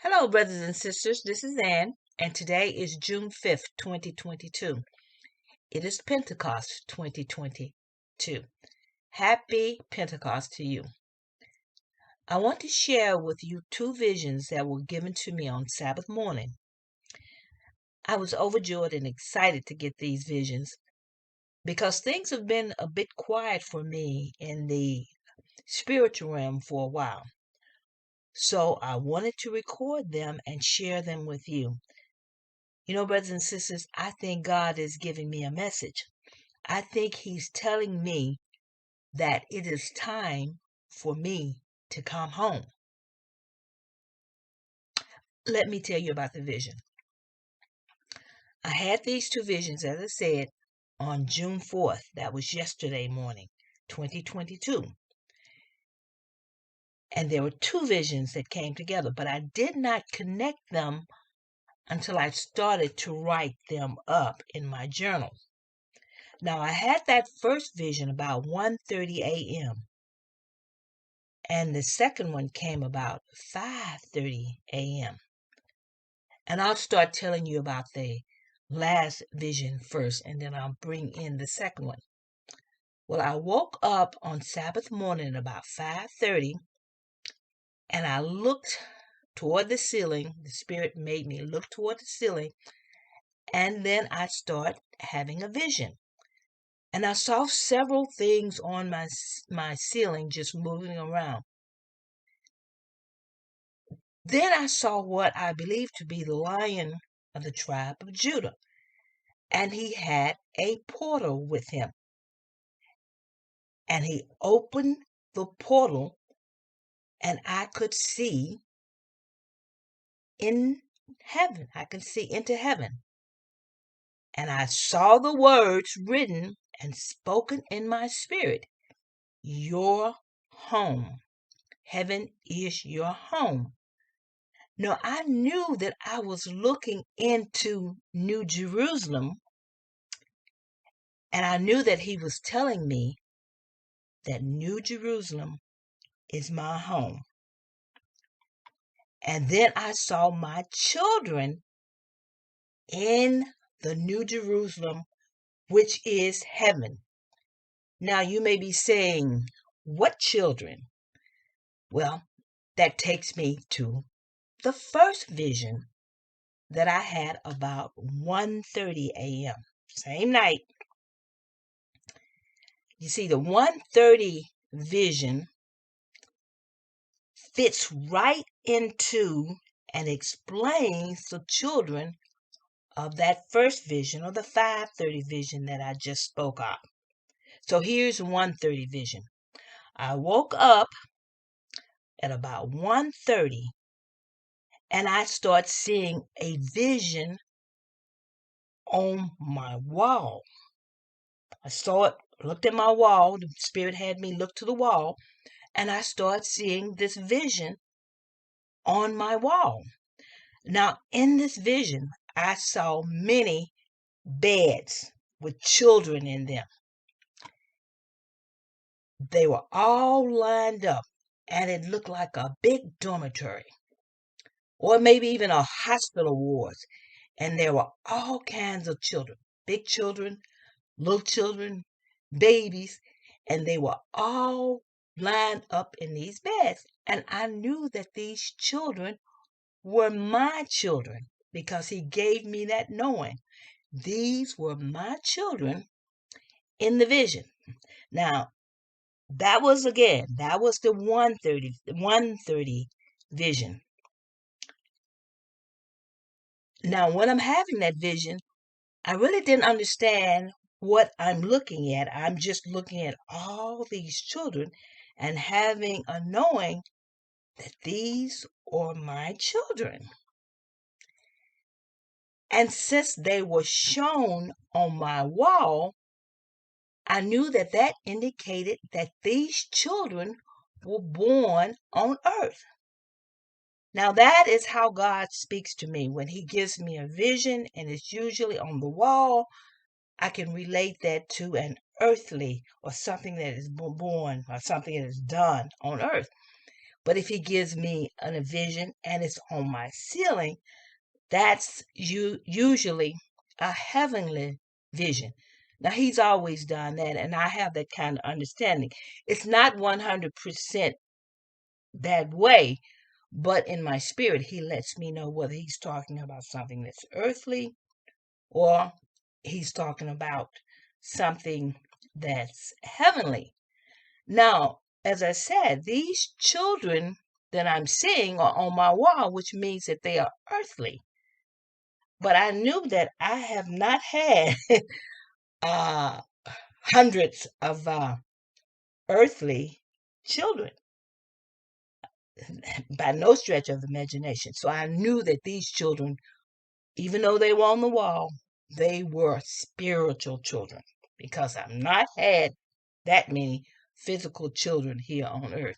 Hello, brothers and sisters. This is Ann, and today is June 5th, 2022. It is Pentecost 2022. Happy Pentecost to you. I want to share with you two visions that were given to me on Sabbath morning. I was overjoyed and excited to get these visions because things have been a bit quiet for me in the spiritual realm for a while. So I wanted to record them and share them with you. You know, brothers and sisters, I think God is giving me a message. I think He's telling me that it is time for me to come home. Let me tell you about the vision. I had these two visions, as I said, on June 4th. That was yesterday morning, 2022. And there were two visions that came together, but I did not connect them until I started to write them up in my journal. Now, I had that first vision about 1:30 a.m. and the second one came about 5:30 a.m. And I'll start telling you about the last vision first, and then I'll bring in the second one. Well, I woke up on Sabbath morning about 5:30, and I looked toward the ceiling. The Spirit made me look toward the ceiling, and then I start having a vision. And I saw several things on my ceiling just moving around. Then I saw what I believe to be the Lion of the tribe of Judah, and he had a portal with him. And he opened the portal, and I could see in heaven. I could see into heaven. And I saw the words written and spoken in my spirit. Your home. Heaven is your home. Now, I knew that I was looking into New Jerusalem, and I knew that he was telling me that New Jerusalem is my home. And then I saw my children in the New Jerusalem, which is heaven. Now, you may be saying, what children? Well, that takes me to the first vision that I had about 1:30 a.m. Same night. You see, the 1:30 vision fits right into and explains the children of that first vision, or the 5:30 vision that I just spoke of. So here's 1:30 vision. I woke up at about 1:30, and I start seeing a vision on my wall. I saw it, looked at my wall. The Spirit had me look to the wall, and I start seeing this vision on my wall. Now, in this vision, I saw many beds with children in them. They were all lined up, and it looked like a big dormitory, or maybe even a hospital ward. And there were all kinds of children, big children, little children, babies, and they were all lined up in these beds. And I knew that these children were my children because he gave me that knowing. These were my children in the vision. Now, that was the 1:30 vision. Now, when I'm having that vision, I really didn't understand what I'm looking at. I'm just looking at all these children and having a knowing that these are my children. And since they were shown on my wall, I knew that that indicated that these children were born on earth. Now, that is how God speaks to me. When he gives me a vision, and it's usually on the wall, I can relate that to an earthly, or something that is born, or something that is done on earth. But if he gives me a vision and it's on my ceiling, that's usually a heavenly vision. Now, he's always done that, and I have that kind of understanding. It's not 100% that way, but in my spirit, he lets me know whether he's talking about something that's earthly or he's talking about something that's heavenly. Now, as I said, these children that I'm seeing are on my wall, which means that they are earthly. But I knew that I have not had hundreds of earthly children by no stretch of the imagination. So I knew that these children, even though they were on the wall, they were spiritual children because I've not had that many physical children here on earth.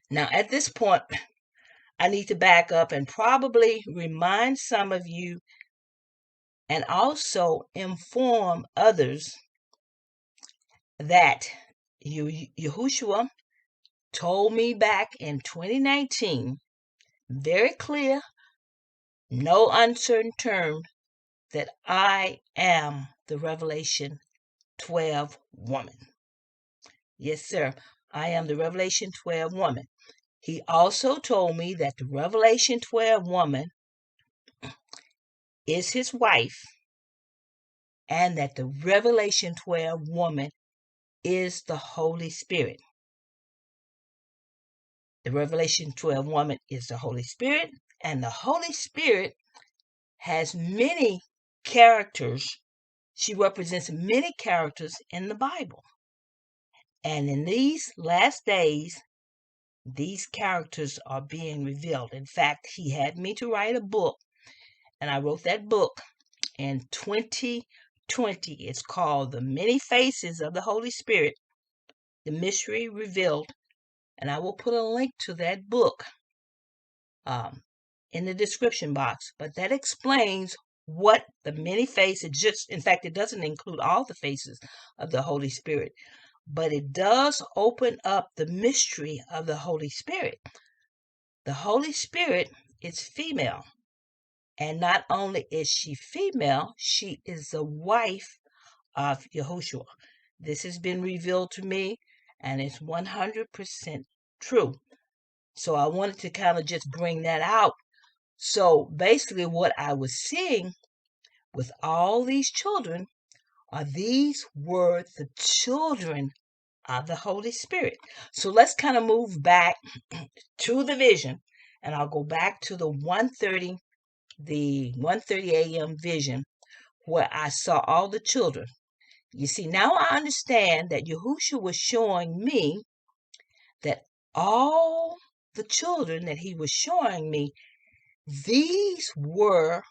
Now, at this point, I need to back up and probably remind some of you and also inform others that Yahushua told me back in 2019, very clear, no uncertain term, that I am the Revelation 12 woman. Yes, sir, I am the Revelation 12 woman. He also told me that the Revelation 12 woman is his wife and that the Revelation 12 woman is the Holy Spirit. The Revelation 12 woman is the Holy Spirit, and the Holy Spirit has many characters. She represents many characters in the Bible. And in these last days, these characters are being revealed. In fact, he had me to write a book, and I wrote that book in 2020. It's called The Many Faces of the Holy Spirit, The Mystery Revealed. And I will put a link to that book in the description box. But that explains what the many faces, in fact, it doesn't include all the faces of the Holy Spirit, but it does open up the mystery of the Holy Spirit. The Holy Spirit is female. And not only is she female, she is the wife of Yahushua. This has been revealed to me, and it's 100% true. So I wanted to kind of just bring that out. So basically what I was seeing with all these children these were the children of the Holy Spirit. So let's kind of move back to the vision, and I'll go back to the 1:30 a.m. vision where I saw all the children. You see, now I understand that Yahushua was showing me that all the children that he was showing me, these were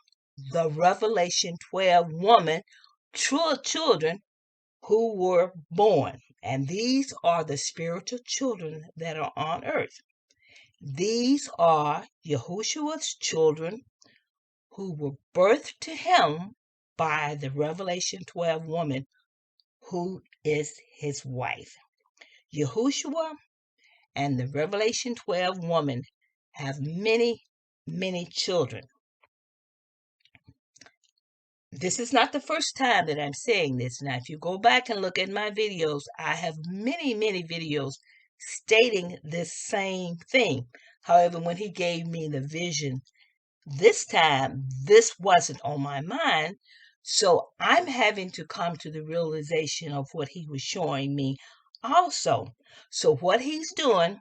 the Revelation 12 woman, true children who were born. And these are the spiritual children that are on earth. These are Yahushua's children who were birthed to him by the Revelation 12 woman who is his wife. Yahushua and the Revelation 12 woman have many, many children. This is not the first time that I'm saying this. Now, if you go back and look at my videos, I have many, many videos stating this same thing. However, when he gave me the vision this time, this wasn't on my mind. So I'm having to come to the realization of what he was showing me also. So what he's doing,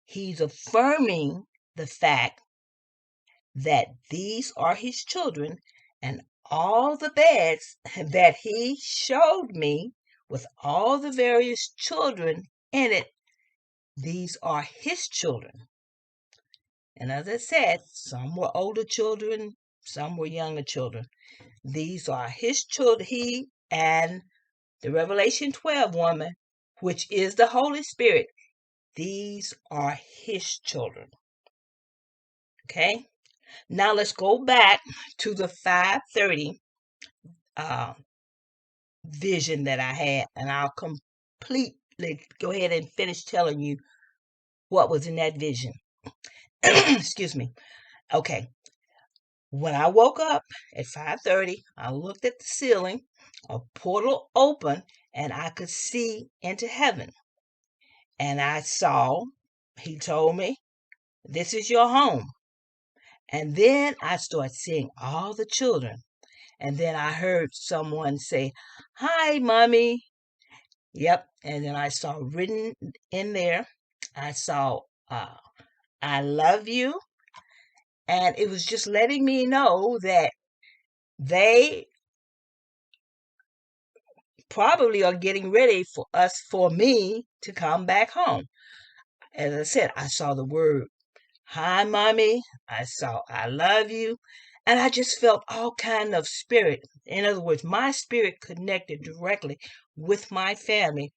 he's affirming the fact that these are his children, and all the beds that he showed me with all the various children in it, these are his children. And as I said, some were older children, some were younger children. These are his children, he and the Revelation 12 woman, which is the Holy Spirit. These are his children. Okay? Now let's go back to the 5:30 vision that I had, and I'll completely go ahead and finish telling you what was in that vision. Excuse me. Okay. When I woke up at 5:30, I looked at the ceiling, a portal opened, and I could see into heaven. And I saw, he told me, this is your home. And then I started seeing all the children. And then I heard someone say, "Hi, Mommy." Yep. And then I saw written in there, I saw, "I love you." And it was just letting me know that they probably are getting ready for me to come back home. As I said, I saw the word, "Hi, Mommy." I saw, "I love you." And I just felt all kind of spirit. In other words, my spirit connected directly with my family,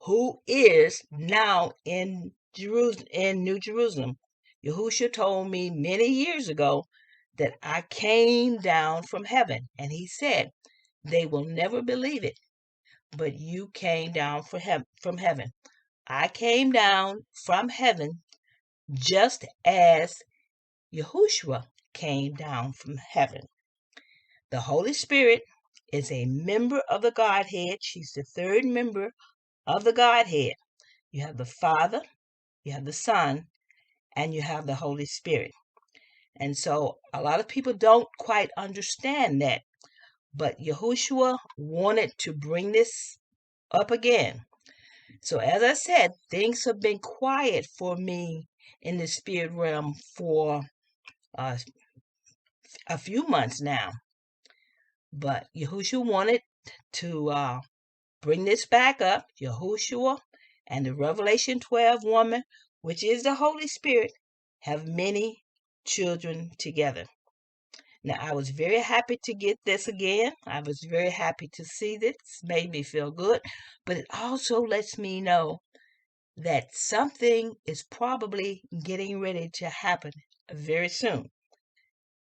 who is now in Jerusalem, in New Jerusalem. Yahushua told me many years ago that I came down from heaven, and he said, they will never believe it, but you came down from heaven. I came down from heaven just as Yahushua came down from heaven. The Holy Spirit is a member of the Godhead. She's the third member of the Godhead. You have the Father, you have the Son, and you have the Holy Spirit. And so a lot of people don't quite understand that. But Yahushua wanted to bring this up again. So as I said, things have been quiet for me in the spirit realm for uh, a few months now. But Yahushua wanted to bring this back up. Yahushua and the Revelation 12 woman, which is the Holy Spirit, have many children together. Now, I was very happy to get this again. I was very happy to see this. Made me feel good. But it also lets me know that something is probably getting ready to happen very soon.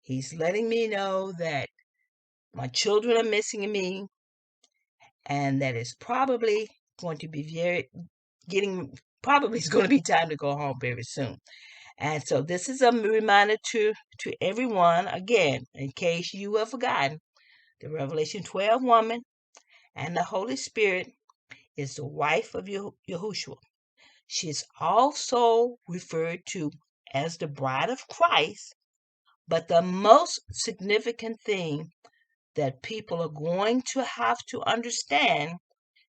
He's letting me know that my children are missing me, and that it's probably going to be probably it's going to be time to go home very soon. And so this is a reminder to everyone, again, in case you have forgotten, the Revelation 12 woman and the Holy Spirit is the wife of Yahushua. She is also referred to as the bride of Christ, but the most significant thing that people are going to have to understand,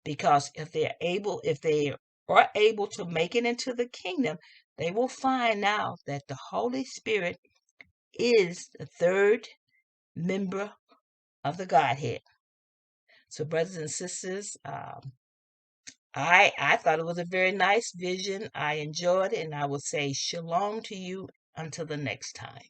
because if they are able to make it into the kingdom, they will find out that the Holy Spirit is the third member of the Godhead. So, brothers and sisters, I thought it was a very nice vision. I enjoyed it, and I will say shalom to you until the next time.